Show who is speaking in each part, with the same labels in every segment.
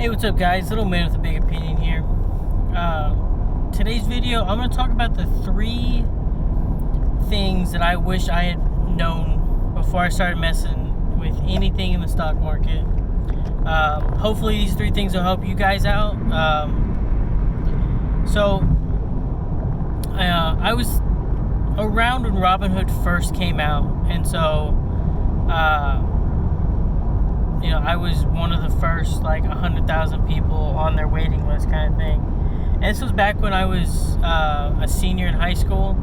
Speaker 1: Hey, what's up, guys? Little man with a big opinion here. Today's video, I'm going to talk about the 3 things that I wish I had known before I started messing with anything in the stock market. Hopefully these 3 things will help you guys out. I was around when Robinhood first came out, and so I was one of the first 100,000 people on their waiting list kind of thing. And this was back when I was a senior in high school.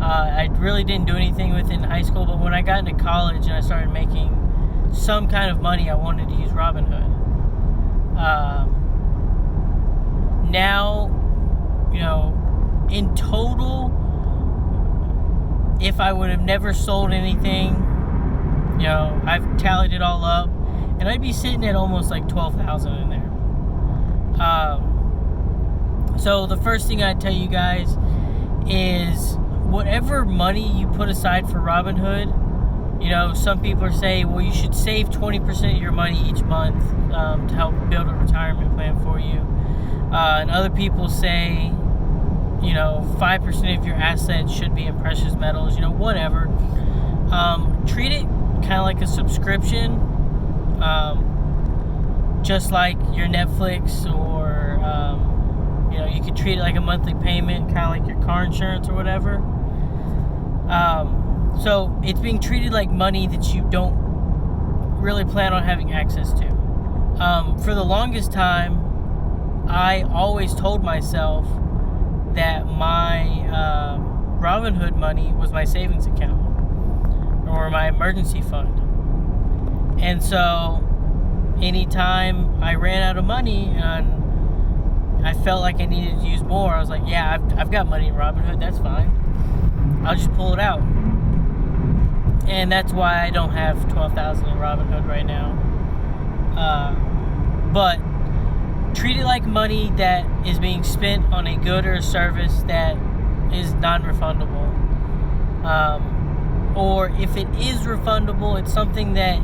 Speaker 1: I really didn't do anything with it in high school, but when I got into college and I started making some kind of money, I wanted to use Robinhood. Now, in total, if I would have never sold anything, I've tallied it all up, and I'd be sitting at almost $12,000 in there. So the first thing I'd tell you guys is whatever money you put aside for Robinhood, some people say, well, you should save 20% of your money each month to help build a retirement plan for you. And other people say, 5% of your assets should be in precious metals, whatever. Treat it kind of like a subscription. Just like your Netflix, or you could treat it like a monthly payment, kind of like your car insurance or whatever. So it's being treated like money that you don't really plan on having access to. For the longest time, I always told myself that my Robinhood money was my savings account or my emergency fund. And so anytime I ran out of money and I felt like I needed to use more, I was like, yeah, I've got money in Robinhood, that's fine. I'll just pull it out. And that's why I don't have $12,000 in Robinhood right now. But treat it like money that is being spent on a good or a service that is non-refundable. Or if it is refundable, it's something that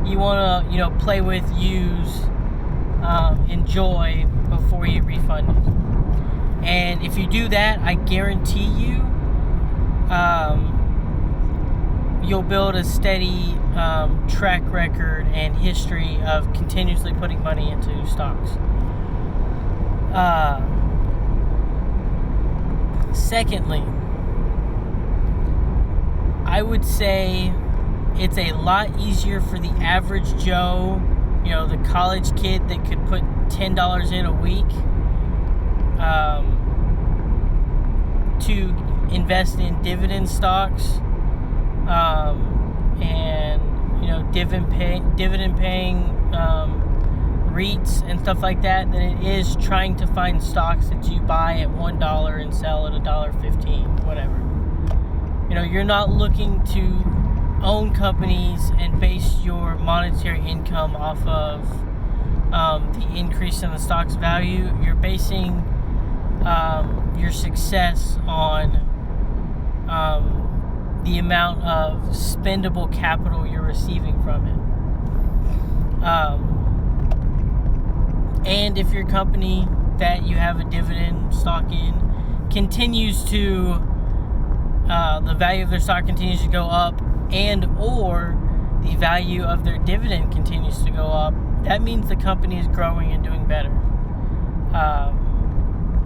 Speaker 1: you want to, play with, use, enjoy before you refund it. And if you do that, I guarantee you, you'll build a steady track record and history of continuously putting money into stocks. Secondly, I would say it's a lot easier for the average Joe, the college kid that could put $10 in a week, to invest in dividend stocks, and dividend paying REITs and stuff like that, than it is trying to find stocks that you buy at $1 and sell at $1.15, whatever. You're not looking to own companies and base your monetary income off of the increase in the stock's value. You're basing your success on the amount of spendable capital you're receiving from it. And if your company that you have a dividend stock in continues to, the value of their stock continues to go up, and or the value of their dividend continues to go up, that means the company is growing and doing better.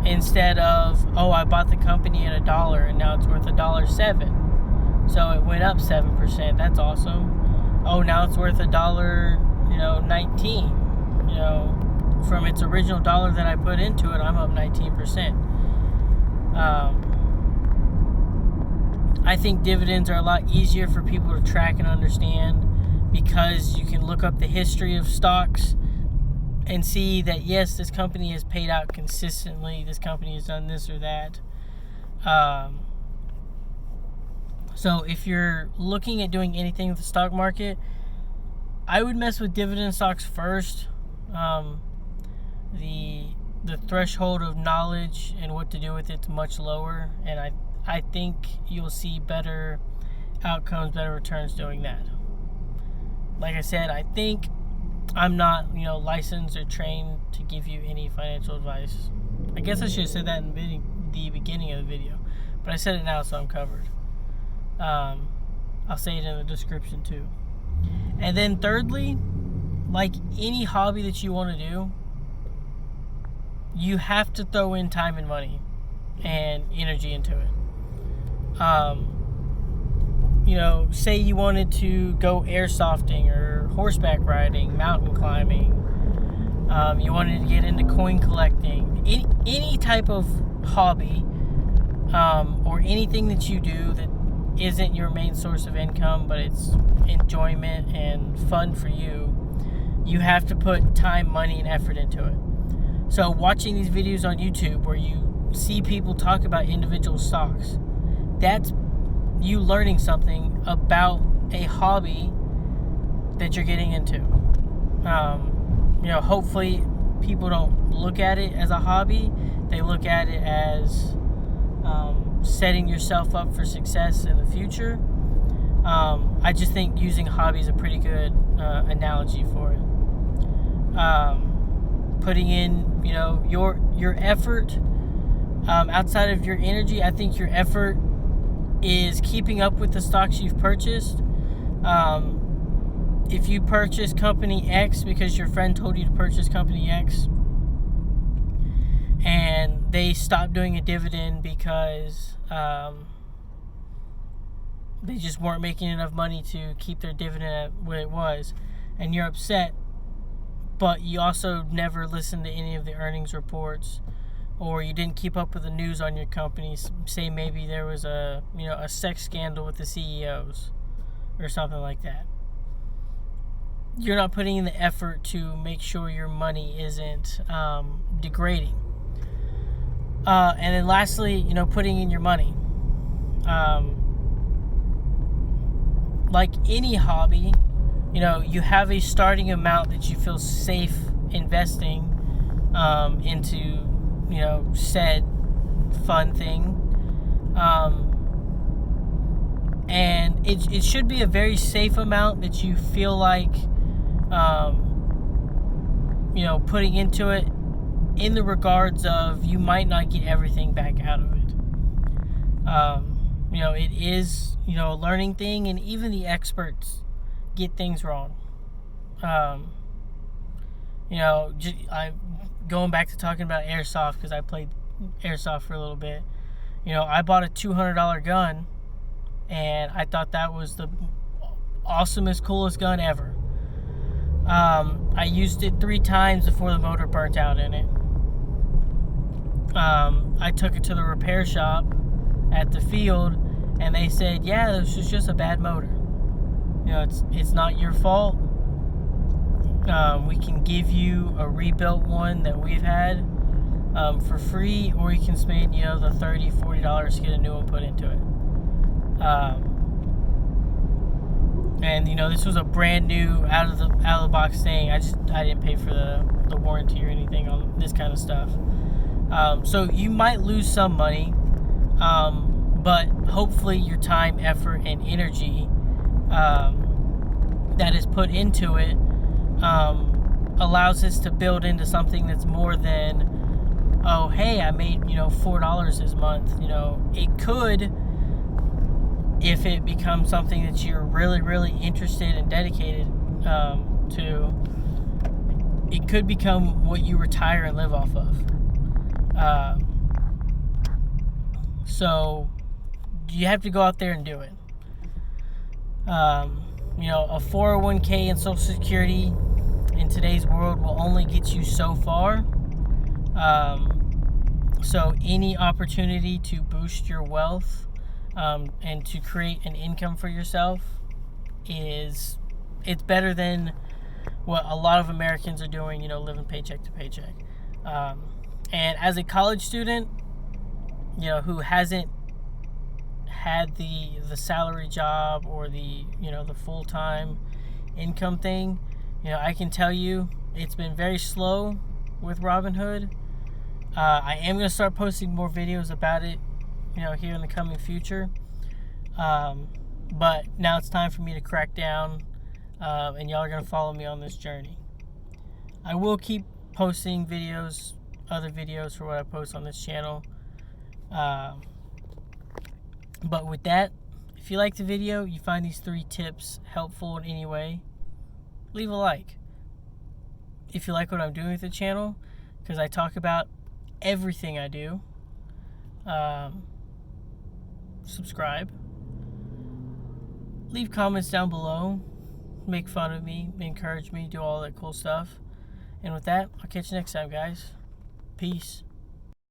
Speaker 1: Instead of, I bought the company at $1 and now it's worth $1.07. So it went up 7%. That's awesome. Now it's worth $1.19. From its original dollar that I put into it, I'm up 19%. I think dividends are a lot easier for people to track and understand, because you can look up the history of stocks and see that, yes, this company has paid out consistently, this company has done this or that. So if you're looking at doing anything with the stock market, I would mess with dividend stocks first. The threshold of knowledge and what to do with it's much lower, and I think you'll see better outcomes, better returns doing that. Like I said, I think I'm not, licensed or trained to give you any financial advice. I guess I should have said that in the beginning of the video, but I said it now, so I'm covered. I'll say it in the description too. And then thirdly, like any hobby that you want to do, you have to throw in time and money and energy into it. Say you wanted to go airsofting or horseback riding, mountain climbing, you wanted to get into coin collecting, any type of hobby, or anything that you do that isn't your main source of income, but it's enjoyment and fun for you, you have to put time, money, and effort into it. So watching these videos on YouTube where you see people talk about individual stocks, that's you learning something about a hobby that you're getting into. Hopefully people don't look at it as a hobby. They look at it as setting yourself up for success in the future. I just think using hobby is a pretty good analogy for it. Putting in, your effort outside of your energy. I think your effort is keeping up with the stocks you've purchased. If you purchase company X because your friend told you to purchase company X, and they stopped doing a dividend because they just weren't making enough money to keep their dividend at what it was, and you're upset, but you also never listened to any of the earnings reports, or you didn't keep up with the news on your company. Say maybe there was a sex scandal with the CEOs or something like that. You're not putting in the effort to make sure your money isn't degrading. And then lastly, putting in your money. Like any hobby, you have a starting amount that you feel safe investing into, said fun thing. And it should be a very safe amount that you feel like, putting into it, in the regards of you might not get everything back out of it. It is, a learning thing, and even the experts get things wrong. I'm going back to talking about airsoft because I played airsoft for a little bit. I bought a $200 gun, and I thought that was the awesomest, coolest gun ever. I used it 3 times before the motor burnt out in it. I took it to the repair shop at the field, and they said, yeah, this was just a bad motor. It's not your fault. We can give you a rebuilt one that we've had for free, or you can spend, the $30, $40 to get a new one put into it. And this was a brand new out of the box thing. I didn't pay for the warranty or anything on this kind of stuff. So you might lose some money, but hopefully your time, effort, and energy that is put into it allows us to build into something that's more than, oh, hey, I made $4 this month. It could, if it becomes something that you're really, really interested and dedicated to, it could become what you retire and live off of. So you have to go out there and do it. A 401k and Social Security in today's world will only get you so far. So any opportunity to boost your wealth and to create an income for yourself it's better than what a lot of Americans are doing, living paycheck to paycheck. And as a college student, who hasn't had the salary job or the full-time income thing, I can tell you it's been very slow with Robinhood. I am going to start posting more videos about it, here in the coming future. But now it's time for me to crack down, and y'all are going to follow me on this journey. I will keep posting videos, other videos for what I post on this channel. But with that, if you like the video, you find these 3 tips helpful in any way, leave a like. If you like what I'm doing with the channel, because I talk about everything I do, subscribe. Leave comments down below. Make fun of me, encourage me, do all that cool stuff. And with that, I'll catch you next time, guys. Peace.